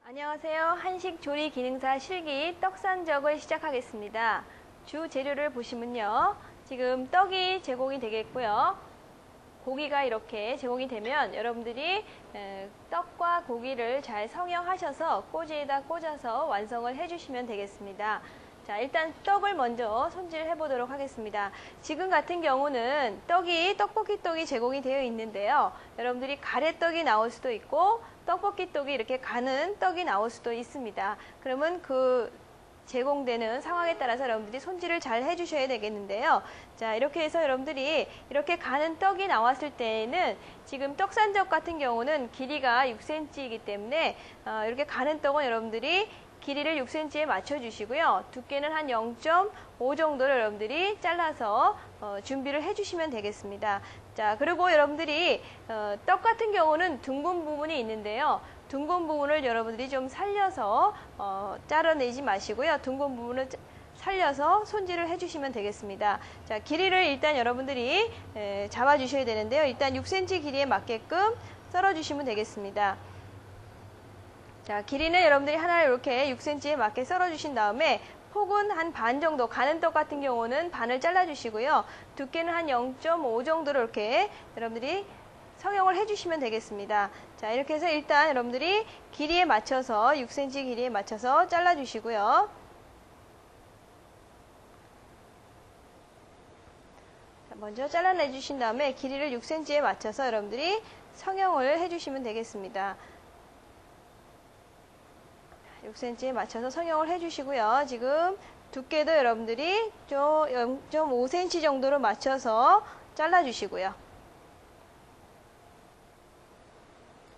안녕하세요. 한식 조리 기능사 실기 떡산적을 시작하겠습니다. 주 재료를 보시면요. 지금 떡이 제공이 되겠고요. 고기가 이렇게 제공이 되면 여러분들이 떡과 고기를 잘 성형하셔서 꼬지에다 꽂아서 완성을 해주시면 되겠습니다. 자, 일단 떡을 먼저 손질해 보도록 하겠습니다. 지금 같은 경우는 떡볶이 떡이 제공이 되어 있는데요. 여러분들이 가래떡이 나올 수도 있고 떡볶이 떡이 이렇게 가는 떡이 나올 수도 있습니다. 그러면 그 제공되는 상황에 따라서 여러분들이 손질을 잘 해주셔야 되겠는데요. 자, 이렇게 해서 여러분들이 이렇게 가는 떡이 나왔을 때에는 지금 떡산적 같은 경우는 길이가 6cm이기 때문에 이렇게 가는 떡은 여러분들이 길이를 6cm에 맞춰주시고요. 두께는 한 0.5 정도를 여러분들이 잘라서 준비를 해주시면 되겠습니다. 자, 그리고 여러분들이 떡 같은 경우는 둥근 부분이 있는데요. 둥근 부분을 여러분들이 좀 살려서 잘라내지 마시고요. 둥근 부분을 살려서 손질을 해주시면 되겠습니다. 자, 길이를 일단 여러분들이 잡아주셔야 되는데요. 일단 6cm 길이에 맞게끔 썰어주시면 되겠습니다. 자, 길이는 여러분들이 하나를 이렇게 6cm에 맞게 썰어주신 다음에 폭은 한 반 정도, 가는 떡 같은 경우는 반을 잘라주시고요. 두께는 한 0.5 정도로 이렇게 여러분들이 성형을 해주시면 되겠습니다. 자, 이렇게 해서 일단 여러분들이 길이에 맞춰서 6cm 길이에 맞춰서 잘라주시고요. 자, 먼저 잘라내주신 다음에 길이를 6cm에 맞춰서 여러분들이 성형을 해주시면 되겠습니다. 6cm에 맞춰서 성형을 해주시고요. 지금 두께도 여러분들이 좀 0.5cm 정도로 맞춰서 잘라주시고요.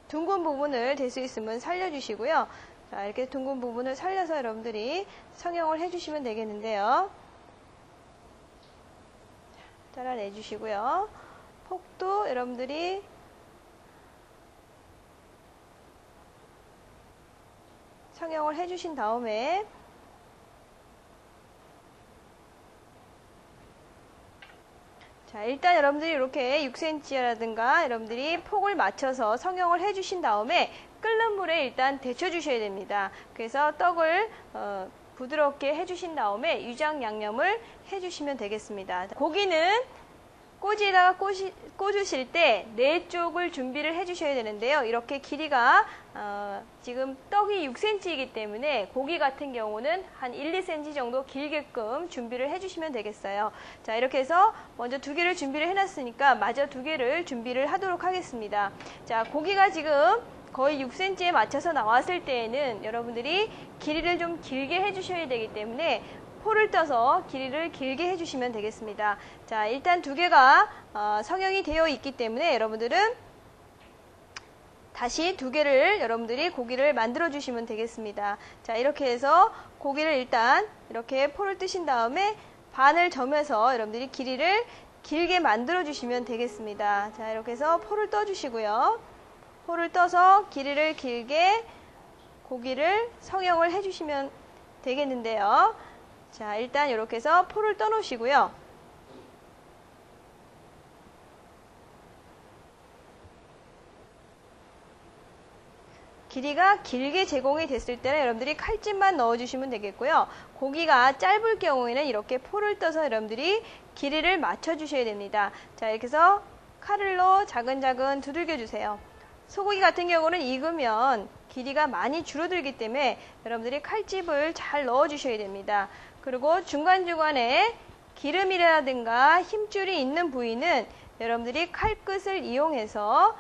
둥근 부분을 될 수 있으면 살려주시고요. 자, 이렇게 둥근 부분을 살려서 여러분들이 성형을 해주시면 되겠는데요. 잘라내주시고요. 폭도 여러분들이 성형을 해주신 다음에 자, 일단 여러분들이 이렇게 6cm라든가 여러분들이 폭을 맞춰서 성형을 해주신 다음에 끓는 물에 일단 데쳐주셔야 됩니다. 그래서 떡을 부드럽게 해주신 다음에 유장 양념을 해주시면 되겠습니다. 고기는 꼬지에다가 꽂으실 때 4쪽을 준비를 해주셔야 되는데요. 이렇게 길이가 지금 떡이 6cm이기 때문에 고기 같은 경우는 한 1, 2cm 정도 길게끔 준비를 해주시면 되겠어요. 자, 이렇게 해서 먼저 2개를 준비를 해놨으니까 마저 2개를 준비를 하도록 하겠습니다. 자, 고기가 지금 거의 6cm에 맞춰서 나왔을 때에는 여러분들이 길이를 좀 길게 해주셔야 되기 때문에 포를 떠서 길이를 길게 해주시면 되겠습니다. 자, 일단 2개가 성형이 되어 있기 때문에 여러분들은 다시 2개를 여러분들이 고기를 만들어 주시면 되겠습니다. 자, 이렇게 해서 고기를 일단 이렇게 포를 뜨신 다음에 반을 점여서 여러분들이 길이를 길게 만들어 주시면 되겠습니다. 자, 이렇게 해서 포를 떠 주시고요. 포를 떠서 길이를 길게 고기를 성형을 해주시면 되겠는데요. 자, 일단 이렇게 해서 포를 떠 놓으시고요. 길이가 길게 제공이 됐을 때는 여러분들이 칼집만 넣어주시면 되겠고요. 고기가 짧을 경우에는 이렇게 포를 떠서 여러분들이 길이를 맞춰주셔야 됩니다. 자, 이렇게 해서 칼을로 자근자근 두들겨 주세요. 소고기 같은 경우는 익으면 길이가 많이 줄어들기 때문에 여러분들이 칼집을 잘 넣어주셔야 됩니다. 그리고 중간중간에 기름이라든가 힘줄이 있는 부위는 여러분들이 칼끝을 이용해서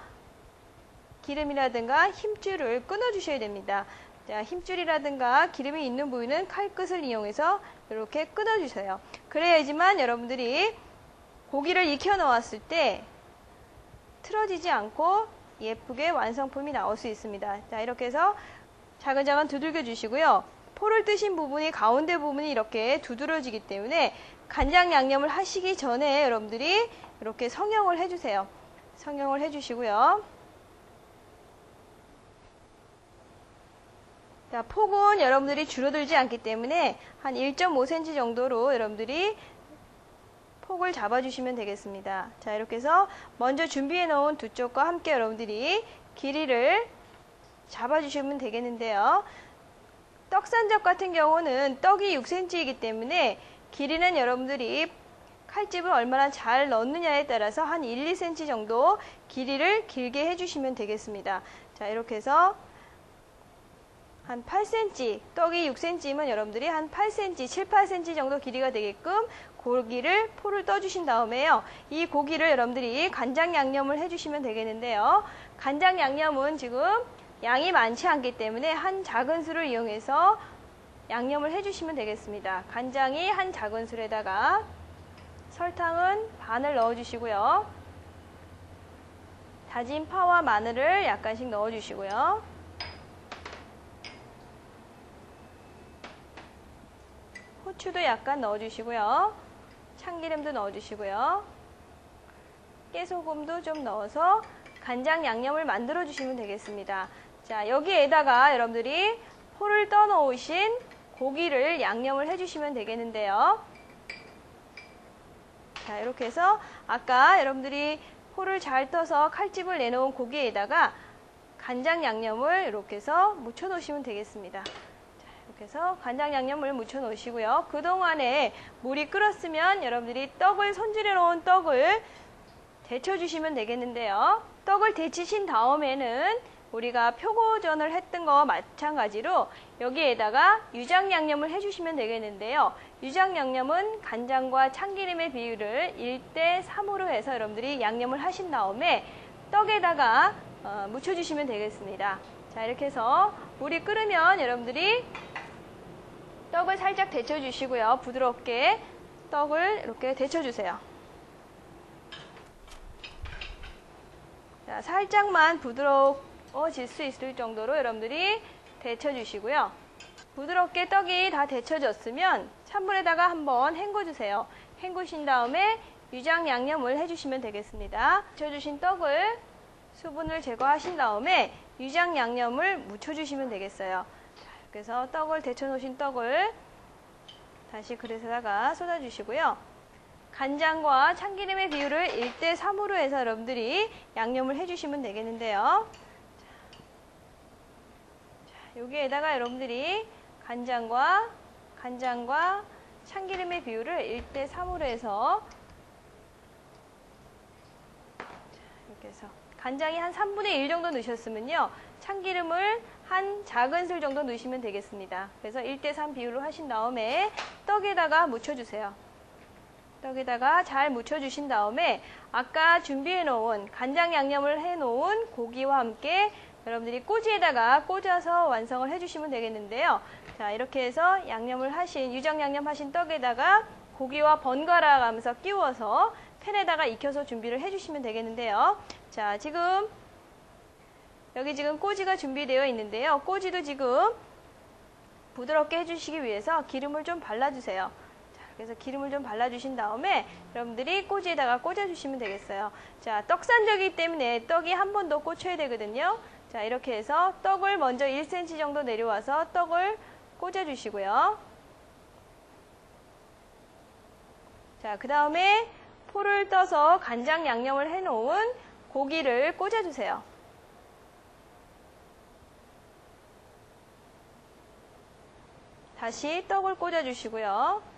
기름이라든가 힘줄을 끊어주셔야 됩니다. 자, 힘줄이라든가 기름이 있는 부위는 칼끝을 이용해서 이렇게 끊어주세요. 그래야지만 여러분들이 고기를 익혀 놓았을 때 틀어지지 않고 예쁘게 완성품이 나올 수 있습니다. 자, 이렇게 해서 자근자근 두들겨 주시고요. 포를 뜨신 부분이 가운데 부분이 이렇게 두드러지기 때문에 간장 양념을 하시기 전에 여러분들이 이렇게 성형을 해주세요. 성형을 해주시고요. 자, 폭은 여러분들이 줄어들지 않기 때문에 한 1.5cm 정도로 여러분들이 폭을 잡아주시면 되겠습니다. 자, 이렇게 해서 먼저 준비해 놓은 두 쪽과 함께 여러분들이 길이를 잡아주시면 되겠는데요. 떡산적 같은 경우는 떡이 6cm이기 때문에 길이는 여러분들이 칼집을 얼마나 잘 넣느냐에 따라서 한 1, 2cm 정도 길이를 길게 해주시면 되겠습니다. 자, 이렇게 해서 한 8cm, 떡이 6cm면 여러분들이 한 8cm, 7, 8cm 정도 길이가 되게끔 고기를 포를 떠주신 다음에요. 이 고기를 여러분들이 간장 양념을 해주시면 되겠는데요. 간장 양념은 지금 양이 많지 않기 때문에 한 작은술을 이용해서 양념을 해주시면 되겠습니다. 간장이 한 작은술에다가 설탕은 반을 넣어주시고요. 다진 파와 마늘을 약간씩 넣어주시고요. 후추도 약간 넣어주시고요. 참기름도 넣어주시고요. 깨소금도 좀 넣어서 간장 양념을 만들어 주시면 되겠습니다. 자, 여기에다가 여러분들이 포를 떠 놓으신 고기를 양념을 해주시면 되겠는데요. 자, 이렇게 해서 아까 여러분들이 포를 잘 떠서 칼집을 내놓은 고기에다가 간장 양념을 이렇게 해서 묻혀 놓으시면 되겠습니다. 자, 이렇게 해서 간장 양념을 묻혀 놓으시고요. 그동안에 물이 끓었으면 여러분들이 떡을 손질해 놓은 떡을 데쳐 주시면 되겠는데요. 떡을 데치신 다음에는 우리가 표고전을 했던 거와 마찬가지로 여기에다가 유장 양념을 해주시면 되겠는데요. 유장 양념은 간장과 참기름의 비율을 1:3으로 해서 여러분들이 양념을 하신 다음에 떡에다가 묻혀주시면 되겠습니다. 자, 이렇게 해서 물이 끓으면 여러분들이 떡을 살짝 데쳐주시고요. 부드럽게 떡을 이렇게 데쳐주세요. 자, 살짝만 부드러워질 수 있을 정도로 여러분들이 데쳐주시고요. 부드럽게 떡이 다 데쳐졌으면 찬물에다가 한번 헹궈주세요. 헹구신 다음에 유장 양념을 해주시면 되겠습니다. 데쳐주신 떡을 수분을 제거하신 다음에 유장 양념을 묻혀주시면 되겠어요. 자, 이렇게 해서 떡을 데쳐놓으신 떡을 다시 그릇에다가 쏟아주시고요. 간장과 참기름의 비율을 1:3으로 해서 여러분들이 양념을 해주시면 되겠는데요. 자, 여기에다가 여러분들이 간장과 참기름의 비율을 1:3으로 해서 이렇게 해서 간장이 한 3분의 1 정도 넣으셨으면요. 참기름을 한 작은술 정도 넣으시면 되겠습니다. 그래서 1:3 비율로 하신 다음에 떡에다가 묻혀주세요. 떡에다가 잘 묻혀주신 다음에 아까 준비해 놓은 간장 양념을 해 놓은 고기와 함께 여러분들이 꼬지에다가 꽂아서 완성을 해주시면 되겠는데요. 자, 이렇게 해서 양념을 하신, 유장 양념 하신 떡에다가 고기와 번갈아 가면서 끼워서 팬에다가 익혀서 준비를 해주시면 되겠는데요. 자, 여기 지금 꼬지가 준비되어 있는데요. 꼬지도 지금 부드럽게 해주시기 위해서 기름을 좀 발라주세요. 그래서 기름을 좀 발라주신 다음에 여러분들이 꼬지에다가 꽂아주시면 되겠어요. 자, 떡산적이기 때문에 떡이 한 번 더 꽂혀야 되거든요. 자, 이렇게 해서 떡을 먼저 1cm 정도 내려와서 떡을 꽂아주시고요. 자, 그 다음에 포를 떠서 간장 양념을 해놓은 고기를 꽂아주세요. 다시 떡을 꽂아주시고요.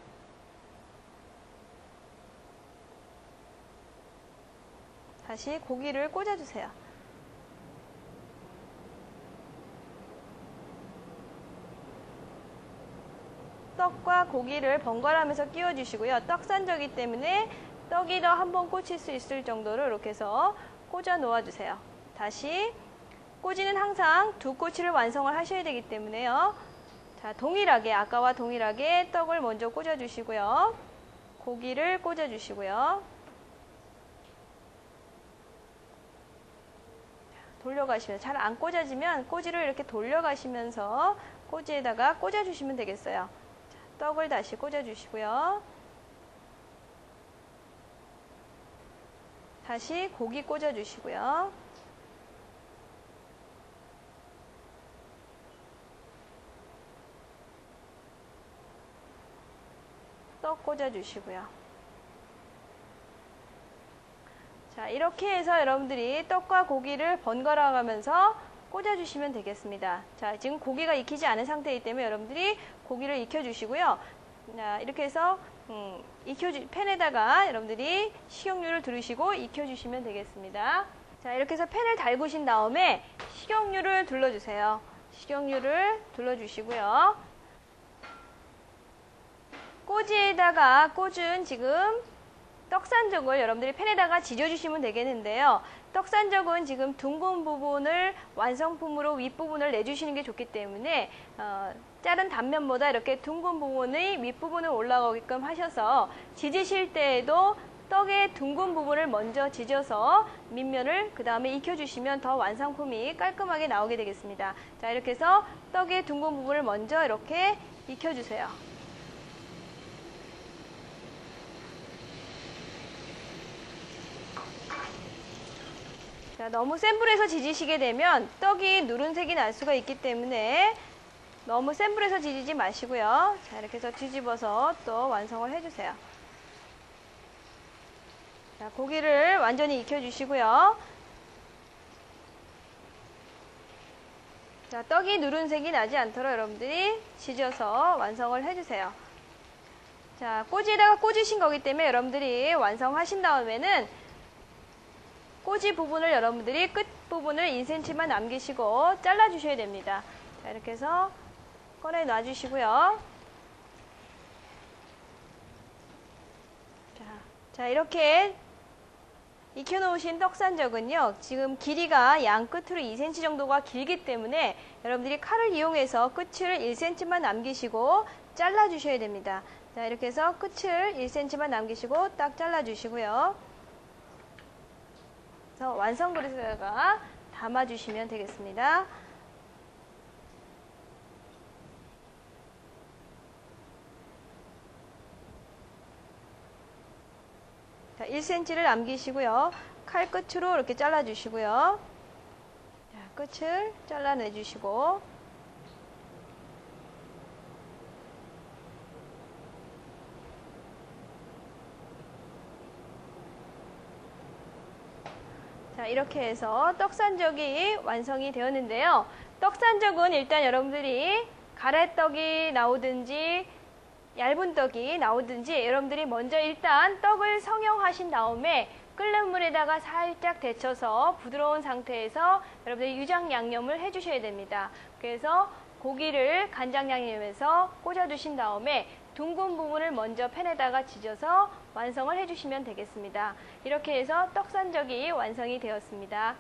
다시 고기를 꽂아주세요. 떡과 고기를 번갈아가면서 끼워주시고요. 떡산적이기 때문에 떡이 더 한 번 꽂힐 수 있을 정도로 이렇게 해서 꽂아 놓아주세요. 다시 꼬지는 항상 2꼬치를 완성을 하셔야 되기 때문에요. 자, 동일하게 아까와 동일하게 떡을 먼저 꽂아주시고요. 고기를 꽂아주시고요. 돌려가시면서 잘 안 꽂아지면 꼬지를 이렇게 돌려가시면서 꼬지에다가 꽂아주시면 되겠어요. 자, 떡을 다시 꽂아주시고요. 다시 고기 꽂아주시고요. 떡 꽂아주시고요. 자, 이렇게 해서 여러분들이 떡과 고기를 번갈아 가면서 꽂아주시면 되겠습니다. 자, 지금 고기가 익히지 않은 상태이기 때문에 여러분들이 고기를 익혀주시고요. 자, 이렇게 해서 팬에다가 여러분들이 식용유를 두르시고 익혀주시면 되겠습니다. 자, 이렇게 해서 팬을 달구신 다음에 식용유를 둘러주세요. 식용유를 둘러주시고요. 꼬지에다가 꽂은 지금 떡산적을 여러분들이 팬에다가 지져주시면 되겠는데요. 떡산적은 지금 둥근 부분을 완성품으로 윗부분을 내주시는 게 좋기 때문에 자른 단면보다 이렇게 둥근 부분의 윗부분을 올라가게끔 하셔서 지지실 때에도 떡의 둥근 부분을 먼저 지져서 밑면을 그 다음에 익혀주시면 더 완성품이 깔끔하게 나오게 되겠습니다. 자, 이렇게 해서 떡의 둥근 부분을 먼저 이렇게 익혀주세요. 자, 너무 센 불에서 지지시게 되면 떡이 누른색이 날 수가 있기 때문에 너무 센 불에서 지지지 마시고요. 자, 이렇게 해서 뒤집어서 또 완성을 해주세요. 자, 고기를 완전히 익혀주시고요. 자, 떡이 누른색이 나지 않도록 여러분들이 지져서 완성을 해주세요. 자, 꼬지에다가 꽂으신 거기 때문에 여러분들이 완성하신 다음에는 꼬지 부분을 여러분들이 끝 부분을 2cm만 남기시고 잘라주셔야 됩니다. 자, 이렇게 해서 꺼내 놔주시고요. 자, 이렇게 익혀놓으신 떡산적은요, 지금 길이가 양 끝으로 2cm 정도가 길기 때문에 여러분들이 칼을 이용해서 끝을 1cm만 남기시고 잘라주셔야 됩니다. 자, 이렇게 해서 끝을 1cm만 남기시고 딱 잘라주시고요. 그래서 완성 그릇에다가 담아주시면 되겠습니다. 자, 1cm를 남기시고요. 칼 끝으로 이렇게 잘라주시고요. 자, 끝을 잘라내주시고 자, 이렇게 해서 떡산적이 완성이 되었는데요. 떡산적은 일단 여러분들이 가래떡이 나오든지 얇은 떡이 나오든지 여러분들이 먼저 일단 떡을 성형하신 다음에 끓는 물에다가 살짝 데쳐서 부드러운 상태에서 여러분들이 유장 양념을 해주셔야 됩니다. 그래서 고기를 간장 양념에서 꽂아두신 다음에 둥근 부분을 먼저 팬에다가 지져서 완성을 해주시면 되겠습니다. 이렇게 해서 떡산적이 완성이 되었습니다.